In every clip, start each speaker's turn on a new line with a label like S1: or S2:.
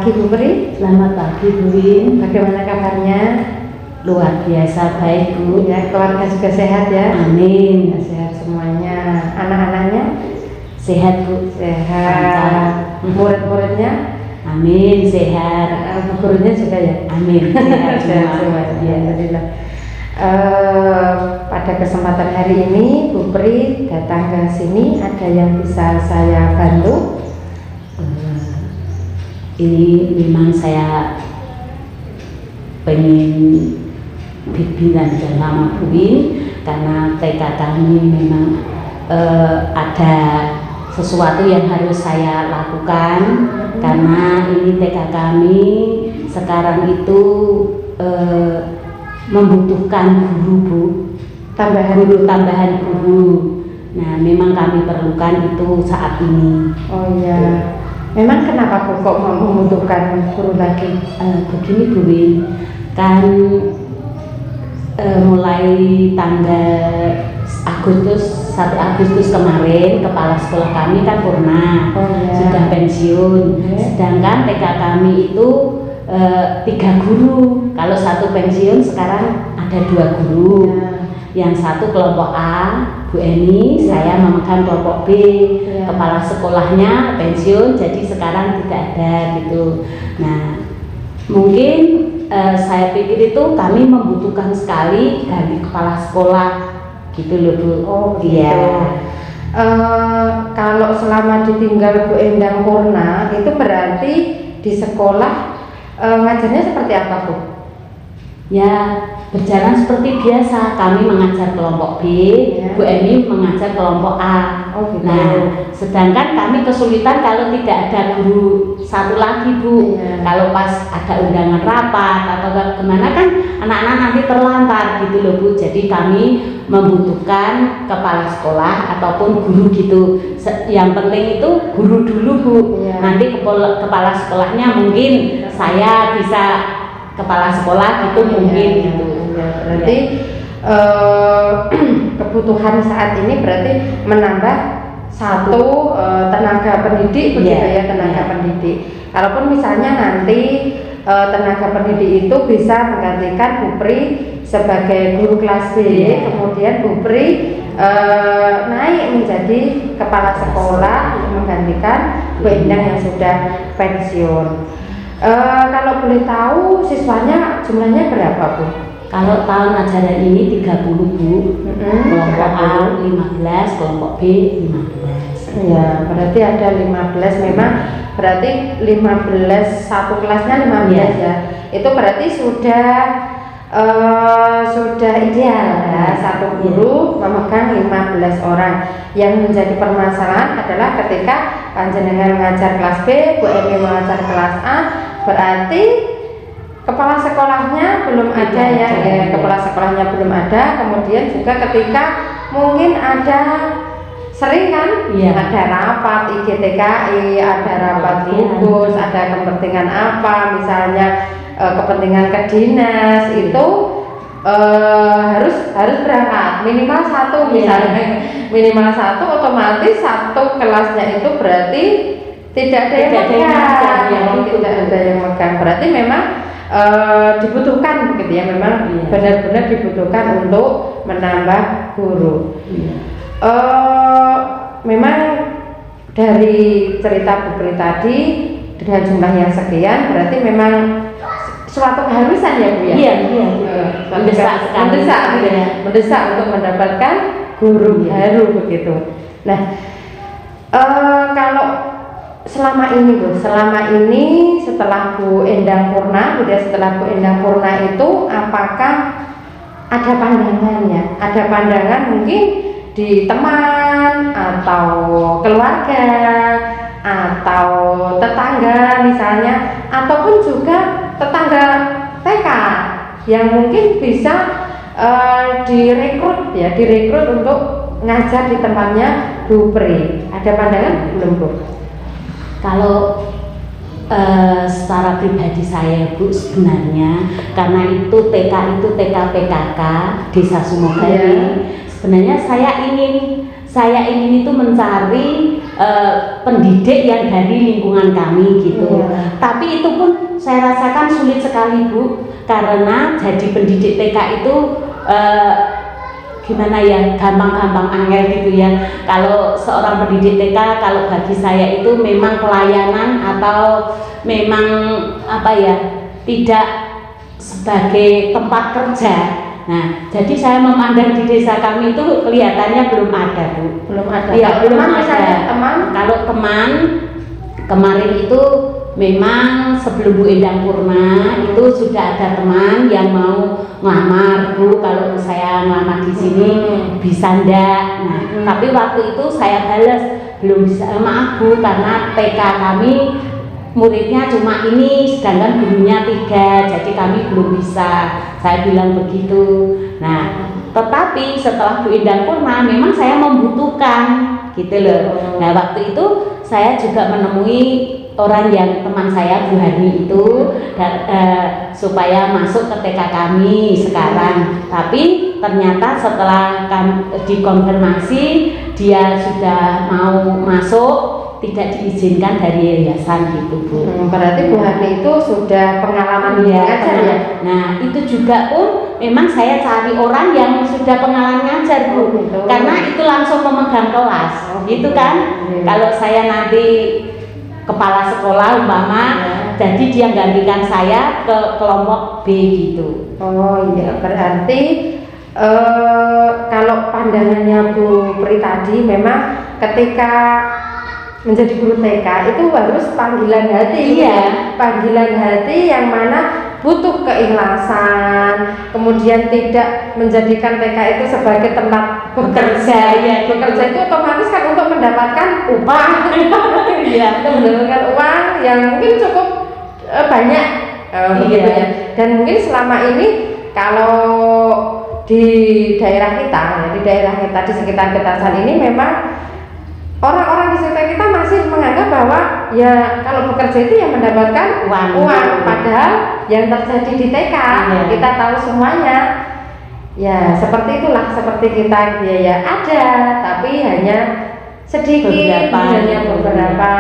S1: pagi Bu Pri.
S2: Selamat pagi Bu Win.
S1: Bagaimana kabarnya?
S2: Luar biasa baik Bu.
S1: Ya, keluarga juga sehat ya?
S2: Amin.
S1: Ya, sehat semuanya. Anak-anaknya?
S2: Sehat Bu.
S1: Sehat. Murid-muridnya?
S2: Amin sehat.
S1: Gurunya juga ya?
S2: Amin sehat semua.
S1: Ya, alhamdulillah. Pada kesempatan hari ini Bu Pri datang ke sini, ada yang bisa saya bantu?
S2: Ini memang saya pengen bimbingan sama Bu Win karena TK kami memang ada sesuatu yang harus saya lakukan karena ini TK kami sekarang itu membutuhkan guru Bu, tambahan guru. Nah memang kami perlukan itu saat ini.
S1: Oh iya. Memang kenapa Bu kok membutuhkan guru lagi?
S2: Begini Bu Win, kan mulai tanggal 1 Agustus kemarin kepala sekolah kami kan purna, sudah pensiun. Sedangkan TK kami itu 3 guru. Kalau 1 pensiun sekarang ada 2 guru. Yang satu kelompok A, Bu Eni, saya memegang kelompok B. Kepala sekolahnya pensiun, jadi sekarang tidak ada gitu. Nah, mungkin saya pikir itu kami membutuhkan sekali ganti kepala sekolah gitu loh Bu.
S1: Oh iya. Kalau selama ditinggal Bu Endang purna itu berarti di sekolah ngajarnya seperti apa Bu?
S2: Ya berjalan seperti biasa, kami mengajar kelompok B, Bu Eni mengajar kelompok A.
S1: Oh gitu.
S2: Nah, sedangkan kami kesulitan kalau tidak ada guru satu lagi Bu. Kalau pas ada undangan rapat atau kemana kan anak-anak nanti terlantar gitu loh Bu. Jadi kami membutuhkan kepala sekolah ataupun guru gitu. Yang penting itu guru dulu Bu. Nanti kepala sekolahnya mungkin saya bisa kepala sekolah gitu mungkin gitu.
S1: Berarti kebutuhan saat ini berarti menambah satu tenaga pendidik begitu ya, tenaga pendidik. Kalaupun misalnya nanti tenaga pendidik itu bisa menggantikan Bu Pri sebagai guru kelas B, kemudian Bu Pri naik menjadi kepala sekolah menggantikan Bu Endang yang sudah pensiun. Kalau boleh tahu siswanya jumlahnya berapa Bu?
S2: Kalau tahun ajaran ini 30 Bu, kelompok A 15, kelompok B 15.
S1: Ya, berarti ada 15, memang berarti 15, satu kelasnya 15 ya. Itu berarti sudah ideal ya, satu guru memegang 15 orang. Yang menjadi permasalahan adalah ketika panjenengan mengajar kelas B, Bu Eni mengajar kelas A, berarti kepala sekolahnya belum ada ya, kepala sekolahnya belum ada. Kemudian juga ketika mungkin ada sering kan ada rapat IGTKI, ada rapat gugus, ada kepentingan apa, misalnya kepentingan ke dinas itu harus berangkat minimal 1 misalnya, minimal 1, otomatis satu kelasnya itu berarti tidak ada yang megang, berarti memang dibutuhkan begitu ya, memang benar-benar dibutuhkan untuk menambah guru. Memang dari cerita Bu Pri tadi dengan jumlah yang sekian berarti memang suatu keharusan ya Bu ya? Iya. Mendesak untuk mendapatkan guru baru begitu. Nah, kalau selama ini setelah Bu Endang purna, setelah Bu Endang purna itu apakah ada pandangannya? Ada pandangan mungkin di teman atau keluarga atau tetangga misalnya, ataupun juga tetangga TK yang mungkin bisa direkrut untuk ngajar di tempatnya Bu Pri. Ada pandangan belum Bu?
S2: Kalau secara pribadi saya Bu, sebenarnya karena itu TK PKK Desa Sumogari, sebenarnya saya ingin itu mencari pendidik yang dari lingkungan kami gitu. Tapi itu pun saya rasakan sulit sekali Bu, karena jadi pendidik TK itu gimana ya, gampang-gampang angel gitu ya. Kalau seorang pendidik TK, kalau bagi saya itu memang pelayanan atau memang apa ya, tidak sebagai tempat kerja. Nah, jadi saya memandang di desa kami itu kelihatannya belum ada Bu.
S1: Belum ada.
S2: Iya, belum ada.
S1: Teman?
S2: Kalau teman kemarin itu memang sebelum Bu Endang Purna itu sudah ada teman yang mau ngelamar Bu, kalau saya ngelamar di sini bisa ndak. Nah, tapi waktu itu saya balas belum bisa, maaf Bu, karena TK kami muridnya cuma ini, sedangkan gurunya 3, jadi kami belum bisa. Saya bilang begitu. Nah, tetapi setelah Bu Endang Purna memang saya membutuhkan gitu loh. Nah, waktu itu saya juga menemui orang yang teman saya Bu Hani itu supaya masuk ke TK kami sekarang. Tapi ternyata setelah dikonfirmasi dia sudah mau masuk, tidak diizinkan dari yayasan gitu Bu.
S1: Berarti Bu Hani itu sudah pengalaman mengajar ya?
S2: Nah, itu juga pun memang saya cari orang yang sudah pengalaman ngajar Bu,
S1: gitu.
S2: Karena itu langsung memegang kelas, gitu kan? Kalau saya nanti kepala sekolah umpama, jadi dia gantikan saya ke kelompok B gitu.
S1: Oh iya, berarti kalau pandangannya Bu Pri tadi memang ketika menjadi guru TK itu harus panggilan hati, panggilan hati yang mana butuh keikhlasan, kemudian tidak menjadikan TK itu sebagai tempat bekerja. Bekerja itu otomatis kan untuk mendapatkan upah, untuk mendapatkan uang yang mungkin cukup banyak, begitu ya. Dan mungkin selama ini kalau di daerah kita, di sekitar Getasan ini memang orang-orang di sekitar kita masih menganggap bahwa ya kalau bekerja itu yang mendapatkan uang. Padahal yang terjadi di TK kita tahu semuanya. Ya seperti itulah, seperti kita biaya ada, tapi hanya sedikit, hanya beberapa.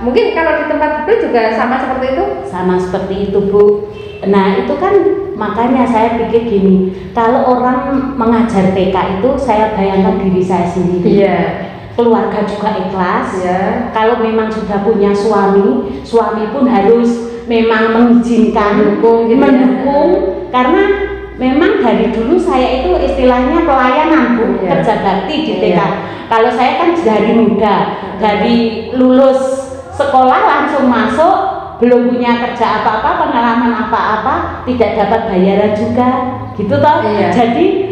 S1: Mungkin kalau di tempat itu juga sama seperti itu? Sama seperti itu Bu. Nah itu kan makanya saya pikir gini, kalau orang mengajar TK itu saya bayangkan diri saya sendiri. Keluarga juga ikhlas. Kalau memang sudah punya suami pun harus memang mengizinkan, mendukung, karena memang dari dulu saya itu istilahnya pelayanan Bu, kerja bakti di TK. Kalau saya kan dari muda, dari lulus sekolah langsung masuk, belum punya kerja apa-apa, pengalaman apa-apa, tidak dapat bayaran juga, gitu toh. Jadi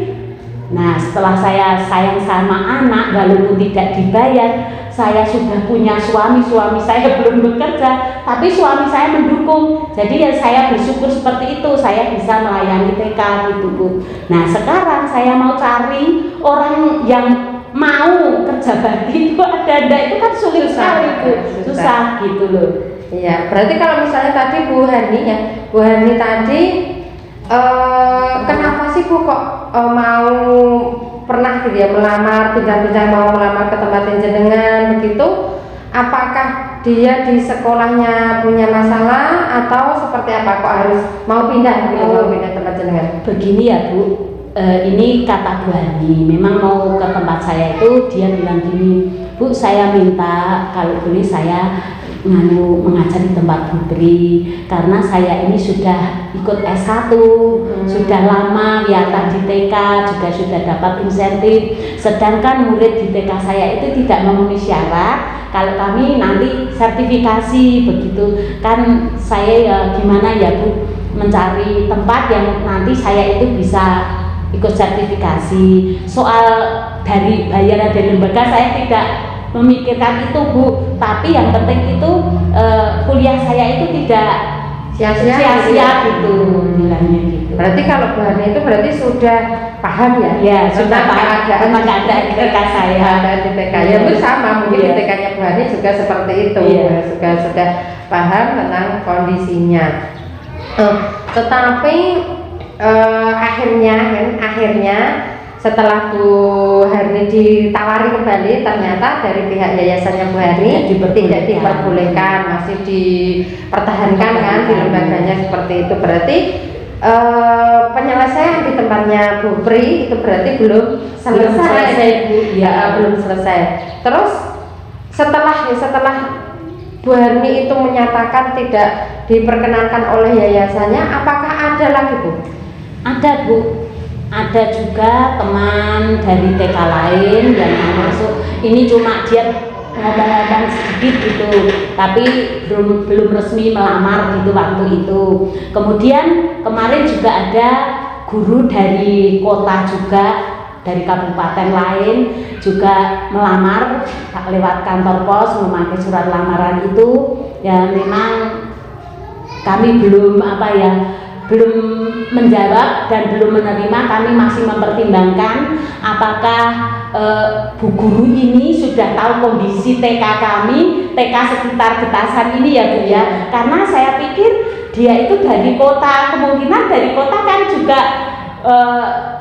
S1: nah setelah saya sayang sama anak walaupun tidak dibayar, saya sudah punya suami saya belum bekerja tapi suami saya mendukung, jadi ya saya bersyukur seperti itu, saya bisa melayani TK gitu Bu. Nah sekarang saya mau cari orang yang mau kerja bakti itu ada itu kan sulit sekali Bu, susah gitu loh. Iya, berarti kalau misalnya tadi Bu Hani tadi kenapa sih Bu kok mau pernah gitu ya melamar, bincang-bincang mau melamar ke tempat jenengan begitu? Apakah dia di sekolahnya punya masalah atau seperti apa kok harus mau pindah gitu, mau pindah tempat jenengan? Begini ya Bu, ini kata Bu Hani, memang mau ke tempat saya itu dia bilang gini, Bu saya minta kalau boleh saya mengajar di tempat Bu Pri, karena saya ini sudah ikut S1, sudah lama wiata di TK, juga sudah dapat insentif, sedangkan murid di TK saya itu tidak memenuhi syarat. Kalau kami nanti sertifikasi begitu kan, saya ya gimana ya Bu, mencari tempat yang nanti saya itu bisa ikut sertifikasi. Soal dari bayaran dari lembaga saya tidak memikirkan itu Bu, tapi yang penting itu kuliah saya itu tidak sia-sia gitu, bilangnya gitu. Berarti kalau Bu Hani itu berarti sudah paham ya? Ya sudah paham keadaan TK saya. Keadaan di TK ya bersama mungkin di TK-nya Bu Hani juga seperti itu, sudah paham tentang kondisinya. Tetapi akhirnya setelah Bu Hani ditawari kembali, ternyata dari pihak yayasannya Bu Hani tidak diperbolehkan, masih dipertahankan kan di lembaganya seperti itu. Berarti penyelesaian di tempatnya Bu Pri itu berarti belum selesai, belum selesai. Terus setelah Bu Hani itu menyatakan tidak diperkenankan oleh yayasannya, apakah ada lagi Bu?
S2: Ada Bu, ada juga teman dari TK lain yang masuk. Ini cuma dia ngomong-ngomong sedikit gitu, tapi belum resmi melamar gitu waktu itu. Kemudian kemarin juga ada guru dari kota juga, dari kabupaten lain juga melamar lewat kantor pos memakai surat lamaran itu. Ya memang kami belum belum menjawab dan belum menerima. Kami masih mempertimbangkan apakah Bu Guru ini sudah tahu kondisi TK kami, TK sekitar Getasan ini ya Bu ya. Karena saya pikir dia itu dari kota, kemungkinan dari kota kan juga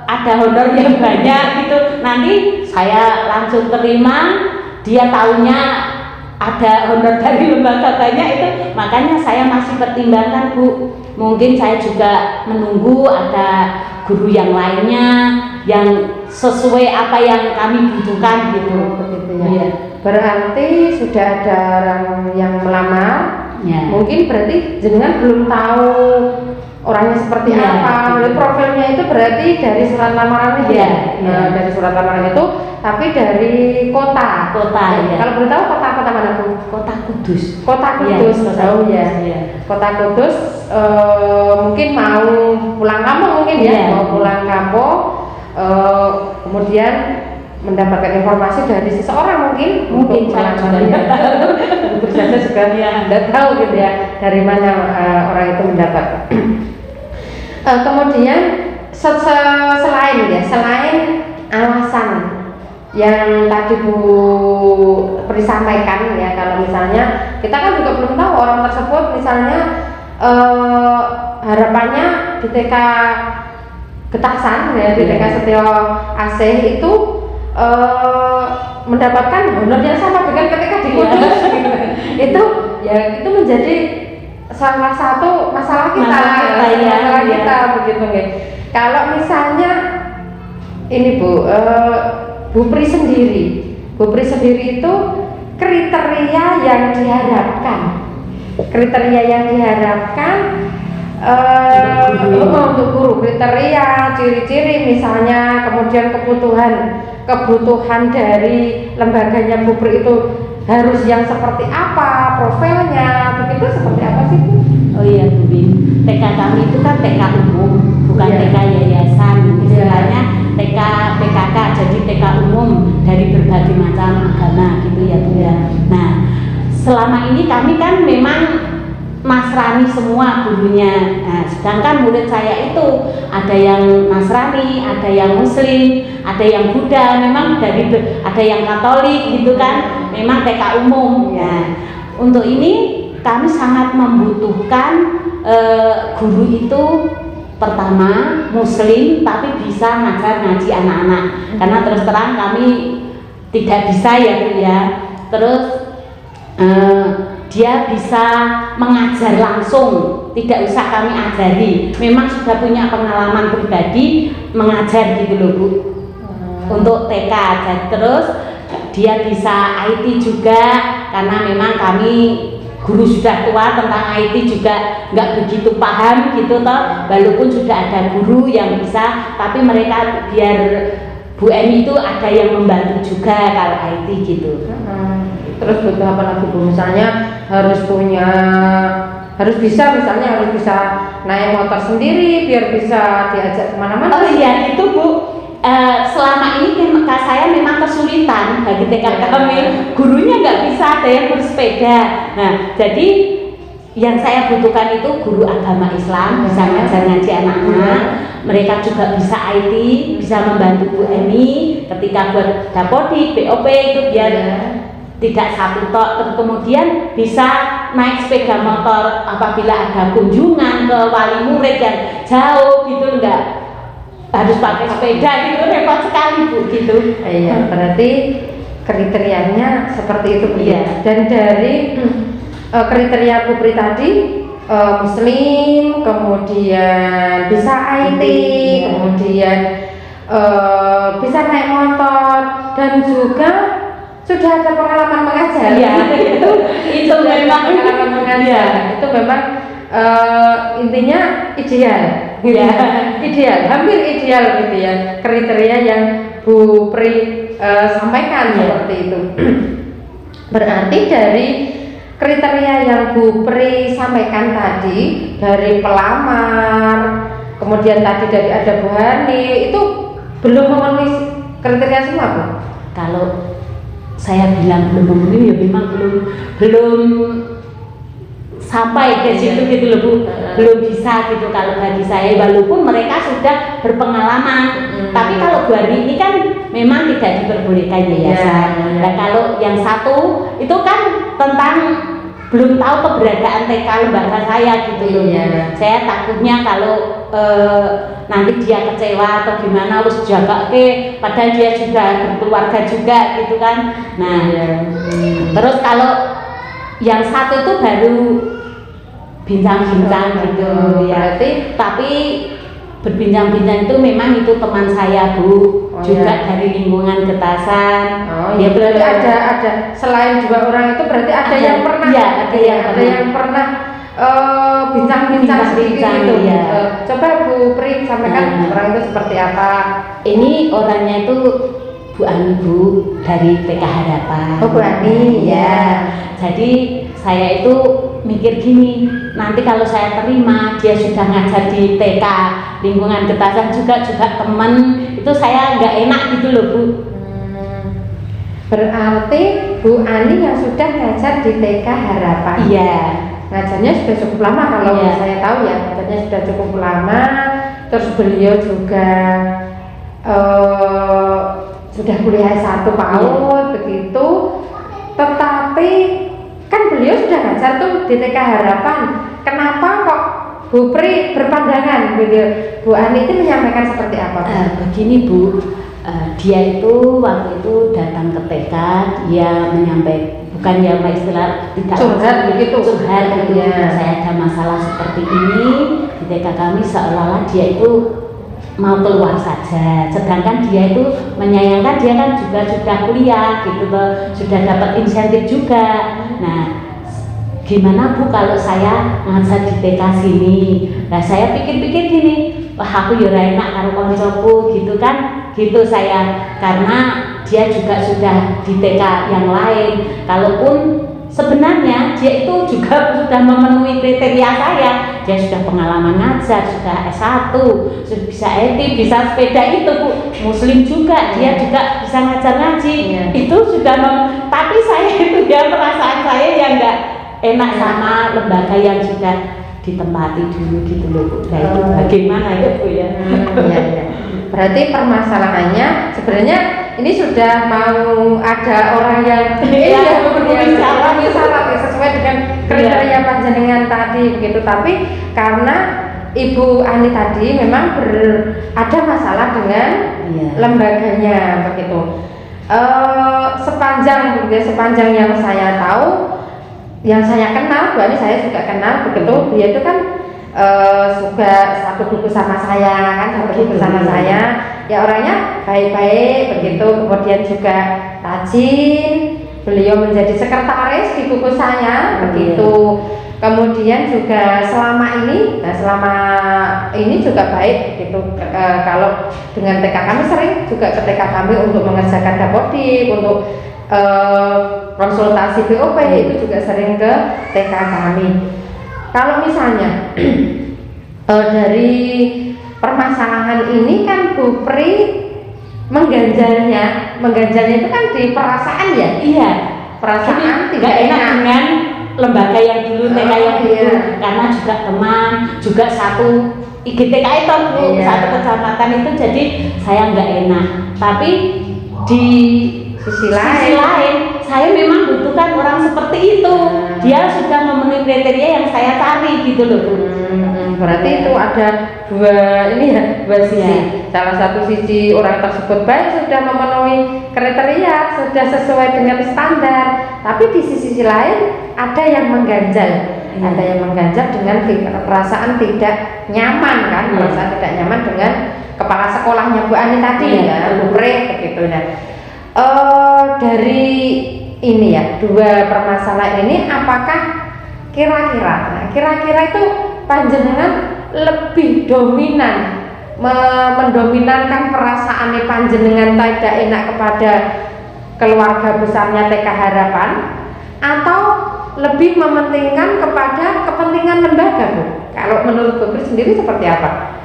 S2: ada honor yang banyak gitu. Nanti saya langsung terima, dia taunya ada honor dari lembaga banyak itu. Makanya saya masih pertimbangkan Bu, mungkin saya juga menunggu ada guru yang lainnya yang sesuai apa yang kami butuhkan gitu.
S1: Begitu ya. Berarti sudah ada orang yang melamar. Ya. Mungkin berarti jenengan belum tahu orangnya seperti apa. Oleh profilnya itu berarti dari surat lamaran itu. Dari surat lamaran itu, tapi dari kota. Ya. Kalau boleh tahu kota mana Bu?
S2: Kota Kudus.
S1: Kota Kudus, tahu ya. Kota Kudus, mungkin mau pulang kampung mungkin mau pulang kampung, kemudian mendapatkan informasi dari seseorang mungkin saya juga tidak tahu gitu ya dari mana orang itu mendapat. Kemudian selain alasan yang tadi Bu Pri sampaikan ya, kalau misalnya kita kan juga belum tahu orang tersebut misalnya harapannya di TK Getasan ya, di TK Setio Asih itu mendapatkan honor yang sama dengan ketika di Kudus. itu menjadi salah satu masalah kita begitu nih. Kalau misalnya ini Bu Pri sendiri itu kriteria yang diharapkan untuk guru, kriteria, ciri-ciri misalnya, kemudian kebutuhan dari lembaganya Bu Pri itu harus yang seperti apa, profilnya, begitu seperti apa sih Bu?
S2: Oh iya Bu Bin, TK kami itu kan TK umum, bukan TK yayasan, istilahnya TK PKK, jadi TK umum dari berbagai macam agama gitu ya Bu ya. Nah, selama ini kami kan memang Nasrani semua gurunya. Nah, sedangkan murid saya itu ada yang Nasrani, ada yang Muslim, ada yang Buddha, memang ada yang Katolik gitu kan. Memang TK umum. Nah, untuk ini kami sangat membutuhkan guru itu pertama Muslim tapi bisa ngaji anak-anak. Karena terus terang kami tidak bisa ya Bu ya. Terus dia bisa mengajar langsung, tidak usah kami ajari. Memang sudah punya pengalaman pribadi mengajar gitu loh Bu. Untuk TK. Terus dia bisa IT juga, karena memang kami guru sudah tua, tentang IT juga nggak begitu paham gitu toh. Walaupun sudah ada guru yang bisa, tapi mereka biar Bu Emi itu ada yang membantu juga kalau IT gitu.
S1: Terus butuh apa lagi Bu? Misalnya harus bisa naik motor sendiri biar bisa diajak kemana-mana.
S2: Oh iya itu Bu. Selama ini saya memang kesulitan bagi TK kami, gurunya nggak bisa, ada yang bersepeda. Nah, jadi yang saya butuhkan itu guru agama Islam, bisa ngajar ngaji anak-anak. Mereka juga bisa IT, bisa membantu Bu Emi ketika buat dapodik, BOP itu biar tidak satu tok. Terus kemudian bisa naik sepeda motor apabila ada kunjungan ke wali murid yang jauh gitu, enggak harus pakai sepeda gitu, repot sekali Bu gitu.
S1: Iya, berarti kriterianya seperti itu Bu.
S2: Iya.
S1: Dan dari kriteria Pupri tadi Muslim, kemudian bisa IT,
S2: Iya.
S1: kemudian bisa naik motor, dan juga sudah ada pengalaman mengajar.
S2: Iya, itu
S1: Sudah ada
S2: memang
S1: pengalaman mengajar.
S2: Iya.
S1: Itu memang intinya ideal, gitu.
S2: Iya.
S1: Ideal, hampir ideal gitu ya, kriteria yang Bu Pri sampaikan seperti itu. Berarti dari kriteria yang Bu Pri sampaikan tadi, dari pelamar, kemudian tadi dari ada Bu Hani, itu belum memenuhi kriteria semua Bu?
S2: Kalau saya bilang belum memenuhi, ya memang belum sampai ke situ gitu loh Bu, belum bisa gitu kalau bagi saya, walaupun mereka sudah berpengalaman. Tapi kalau Bu Ani ini kan memang tidak diperbolehkan yayasan. Nah kalau yang satu itu kan tentang belum tahu keberadaan TK lembaga saya gitu loh. Saya takutnya kalau nanti dia kecewa atau gimana, harus jaga padahal dia sudah berkeluarga juga gitu kan. Nah terus kalau yang satu itu baru bincang-bincang gitu ya. Tapi berbincang-bincang itu memang itu teman saya Bu, juga dari lingkungan Getasan.
S1: Ya berarti ada selain dua orang itu berarti ada yang pernah,
S2: ada yang
S1: pernah bincang-bincang sedikit gitu. Coba Bu Pri sampaikan orang itu seperti apa.
S2: Ini orangnya itu Bu Ani Bu, dari TK Harapan.
S1: Oh Bu Ani ya.
S2: Jadi saya itu mikir gini, nanti kalau saya terima dia sudah ngajar di TK lingkungan Getasan juga teman, itu saya nggak enak gitu loh Bu.
S1: Berarti Bu Ani yang sudah ngajar di TK Harapan.
S2: Iya.
S1: Ngajarnya sudah cukup lama kalau saya tahu ya, ngajarnya sudah cukup lama. Terus beliau juga sudah kuliah S1 PAUD begitu. Tetapi kan beliau sudah ngajar tuh di TK Harapan. Kenapa kok Bu Pri berpandangan gitu? Bu Ani itu menyampaikan seperti apa?
S2: Begini Bu, dia itu waktu itu datang ke TK, dia menyampaikan, bukan ya istilah tidak
S1: curhat begitu.
S2: Saya ada masalah seperti ini di TK kami, seolah-olah dia itu mau keluar saja, sedangkan dia itu menyayangkan, dia kan juga sudah kuliah gitu loh, sudah dapat insentif juga. Nah gimana Bu kalau saya ngajar di TK sini? Nah saya pikir-pikir gini, wah aku ya enak karo koncoku gitu kan, gitu saya, karena dia juga sudah di TK yang lain. Kalaupun sebenarnya dia itu juga sudah memenuhi kriteria saya, dia sudah pengalaman ngajar, sudah S1, sudah bisa IT, bisa sepeda itu Bu, Muslim juga, dia juga bisa ngajar ngaji, itu sudah tapi saya itu ya perasaan saya yang enggak enak sama lembaga yang sudah ditempati dulu gitu loh Bu. Nah itu bagaimana ya Bu ya?
S1: Berarti permasalahannya sebenarnya ini sudah mau ada orang yang memenuhi syarat sesuai dengan kriteria panjenengan tadi begitu, tapi karena Ibu Ani tadi memang ada masalah dengan lembaganya begitu. Sepanjang yang saya tahu, yang saya kenal, Bu Ani saya juga kenal begitu, dia itu kan juga satu buku sama saya kan, ya orangnya baik-baik begitu, kemudian juga rajin, beliau menjadi sekretaris di buku saya begitu, kemudian juga selama ini juga baik gitu. Kalau dengan TK kami sering juga ke TK kami untuk mengerjakan dapodik, untuk konsultasi BOP itu juga sering ke TK kami. Kalau misalnya dari permasalahan ini kan Bu Pri mengganjalnya itu kan di perasaan ya?
S2: Iya.
S1: Perasaan
S2: tidak enak dengan lembaga yang dulu, TK yang dulu, karena juga teman, juga satu IGTK itu Bu, satu kecamatan itu, jadi saya nggak enak. Tapi di sisi lain saya memang butuhkan orang seperti itu. Dia sudah memenuhi kriteria yang saya cari gitu loh Bu.
S1: Berarti itu ada dua sisi. Salah satu sisi orang tersebut baik, sudah memenuhi kriteria, sudah sesuai dengan standar. Tapi di sisi lain ada yang mengganjal, ada yang mengganjal dengan perasaan tidak nyaman kan, perasaan tidak nyaman dengan kepala sekolahnya Bu Ani tadi ya, Bu Pre begitu. Nah, dari ini ya, dua permasalahan ini apakah kira-kira itu panjenengan lebih dominan mendominankan perasaan panjenengan tidak enak kepada keluarga besarnya TK Harapan, atau lebih mementingkan kepada kepentingan lembaga, Bu? Kalau menurut Bu sendiri seperti apa?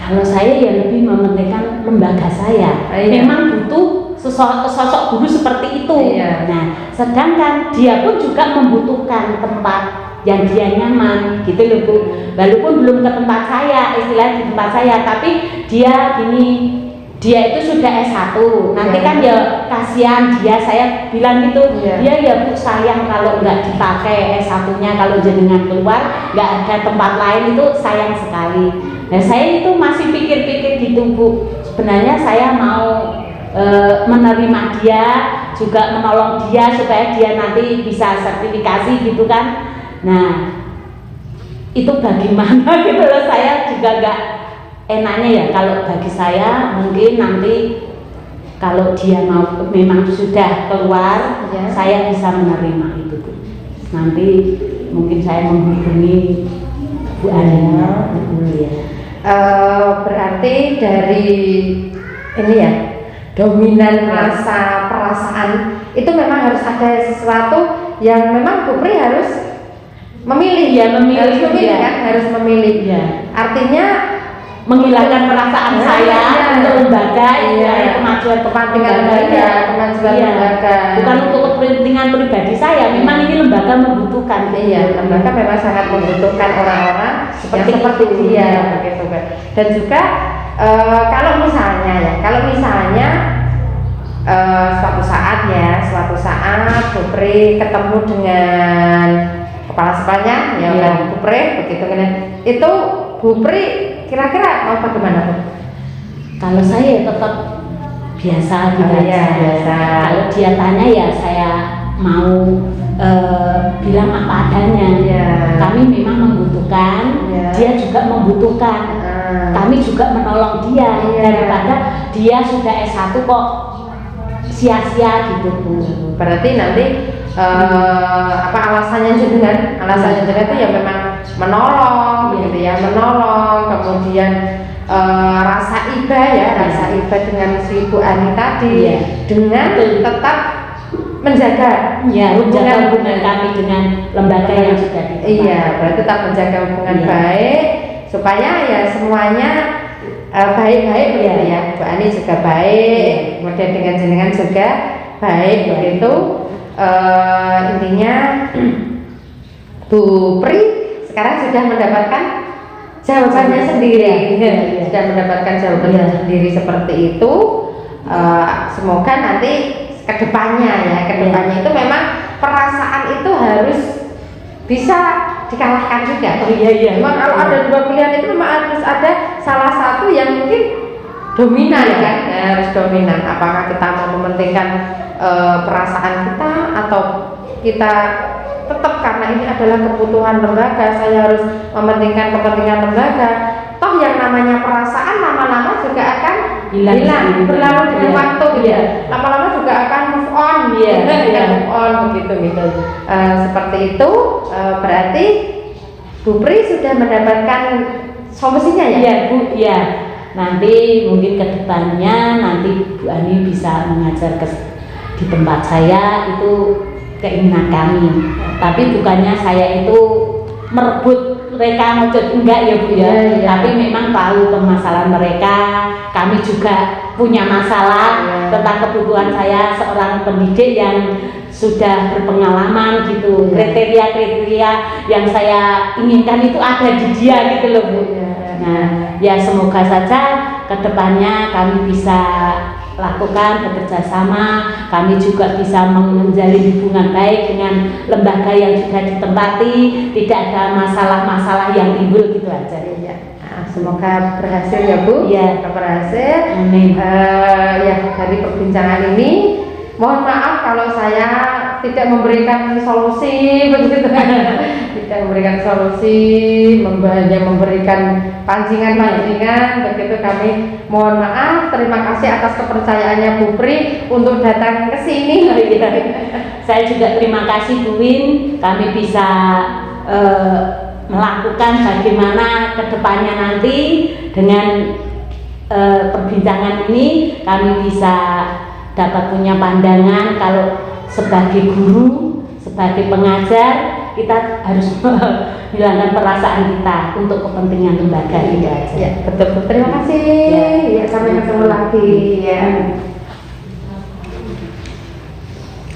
S2: Kalau saya ya lebih mementingkan lembaga saya. Memang butuh sosok guru seperti itu. Nah, sedangkan dia pun juga membutuhkan tempat yang dia nyaman gitu loh, Bu. Walaupun belum ke tempat saya, istilah di tempat saya, tapi dia dia itu sudah S1. Nanti kan ya kasihan dia, saya bilang gitu. Dia ya Bu, sayang kalau nggak dipakai S1-nya, kalau jenengan keluar nggak ada tempat lain, itu sayang sekali. Nah, saya itu masih pikir-pikir gitu, Bu. Sebenarnya saya mau menerima dia, juga menolong dia supaya dia nanti bisa sertifikasi gitu kan. Nah, itu bagaimana gitu loh, saya juga nggak enaknya ya. Kalau bagi saya mungkin nanti kalau dia mau memang sudah keluar, saya bisa menerima itu, Bu. Nanti mungkin saya menghubungi Bu Anina dulu ya.
S1: Berarti dari ini ya, dominan rasa perasaan itu memang harus ada sesuatu yang memang Bu Pri harus memilih harus memilih. Artinya
S2: menghilangkan perasaan saya untuk lembaga, kemajuan
S1: kepentingan lembaga,
S2: bukan untuk kepentingan pribadi saya. Memang ini lembaga membutuhkan.
S1: Lembaga memang sangat membutuhkan orang-orang seperti dia begitu kan. Dan juga kalau misalnya suatu saat Bu Pri ketemu dengan kepala sekolahnya Bu Pri begitu kan, itu Bu Pri kira-kira mau bagaimana, Bu?
S2: Kalau saya tetap biasa gitu biasa. Kalau dia tanya ya saya mau bilang apa adanya. Kami memang membutuhkan, dia juga membutuhkan. Kami juga menolong dia daripada dia sudah S1 kok sia-sia gitu, Bu.
S1: Berarti nanti alasannya jenengan itu ya memang menolong gitu ya, kemudian rasa iba dengan si Bu Ani tadi, dengan tetap menjaga
S2: hubungan kami dengan lembaga yang sudah ditempatkan.
S1: Berarti tetap menjaga hubungan baik supaya ya semuanya baik-baik begitu ya. Bu Ani juga baik, kemudian dengan jenengan juga baik begitu. Intinya Bu Pri sekarang sudah mendapatkan jawabannya sendiri, sudah mendapatkan jawabannya sendiri seperti itu. Semoga nanti kedepannya itu memang perasaan itu harus bisa dikalahkan juga. Memang kalau ada dua pilihan itu memang harus ada salah satu yang mungkin dominan kan, harus dominan. Apakah kita mau mementingkan perasaan kita atau kita tetap karena ini adalah kebutuhan lembaga, saya harus mementingkan kepentingan lembaga. Toh yang namanya perasaan lama-lama juga akan hilang berlalu dengan waktu lama-lama juga akan move on move on begitu. Seperti itu. Berarti Bu Pri sudah mendapatkan solusinya ya?
S2: Bu, nanti mungkin kedepannya nanti Bu Ani bisa mengajar di tempat saya, itu keinginan kami. Tapi bukannya saya itu merebut mereka enggak ya, Bu ya. Tapi memang tahu permasalahan mereka. Kami juga punya masalah tentang kebutuhan saya seorang pendidik yang sudah berpengalaman gitu. Kriteria yang saya inginkan itu ada di dia gitu loh, Bu. Nah, ya semoga saja kedepannya kami bisa lakukan bekerja sama, kami juga bisa menjalin hubungan baik dengan lembaga yang sudah ditempati, tidak ada masalah-masalah yang timbul gitu aja.
S1: Ya. Nah, semoga berhasil ya Bu.
S2: Ya.
S1: Semoga berhasil.
S2: Amin.
S1: Ya, dari perbincangan ini mohon maaf kalau saya tidak memberikan solusi begitu, tidak memberikan solusi, hanya memberikan pancingan-pancingan begitu. Kami mohon maaf. Terima kasih atas kepercayaannya Bu Pri untuk datang ke sini.
S2: Saya juga terima kasih Bu Win, kami bisa melakukan bagaimana kedepannya nanti dengan perbincangan ini kami bisa dapat punya pandangan kalau sebagai guru, sebagai pengajar kita harus menghilangkan perasaan kita untuk kepentingan lembaga ini aja.
S1: Ya, betul. Terima kasih. Ya, sampai ketemu lagi ya.